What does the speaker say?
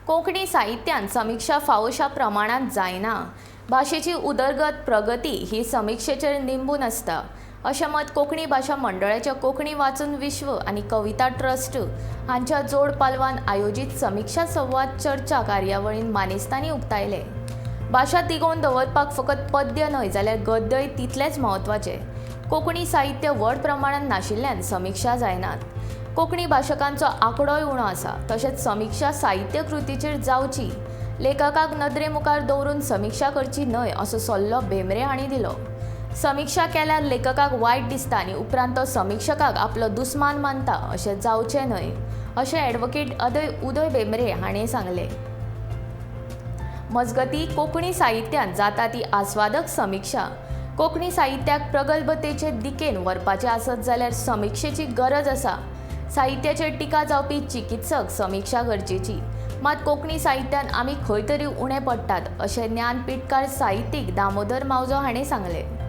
कोंकणी साहित्यान समीक्षा फावोशा प्रमाणात जायना। भाषेची उदरगत प्रगती ही समीक्षेचेर निंबून आसता अशें मत कोंकणी भाषा मंडळाच्या कोंकणी वाचून विश्व आनी कविता ट्रस्ट हांच्या जोड पालवान आयोजीत समीक्षा संवाद चर्चा कार्यावळीन मानेस्तांनी उक्तायले। भाषा तिगोवन दवरपाक फकत पद्य न्हय जाल्यार गद्यय तितलेच म्हत्वाचे। कोंकणी साहित्य व्हड प्रमाणात नाशिल्ल्यान समीक्षा जायनात। कोंकणी भाशकांचो आंकडोय उणो आसा, तशेंच समीक्षा साहित्य कृतीचेर जावची, लेखकाक नदरे मुखार दवरून समीक्षा करची न्हय असो सल्लो भेंब्रे हांणी दिलो। समीक्षा केल्यार लेखकाक वायट दिसता आनी उपरांत तो समीक्षकाक आपलो दुस्मान मानता अशें जावचें न्हय अशें ॲडव्होकेट उदय भेंब्रे हांणी सांगलें। मजगतीं कोंकणी साहित्यात जाता ती आस्वादक समीक्षा। कोंकणी साहित्याक प्रगल्भतेचे दिकेन व्हरपाचें आसत जाल्यार समीक्षेची गरज आसा। साहित्याचेर टिका जावपी चिकित्सक समीक्षा गरजेची, मात कोंकणी साहित्यान आमी खंय तरी उणे पडटात अशें ज्ञानपीठकार साहित्यीक दामोदर मावजो हांणी सांगलें।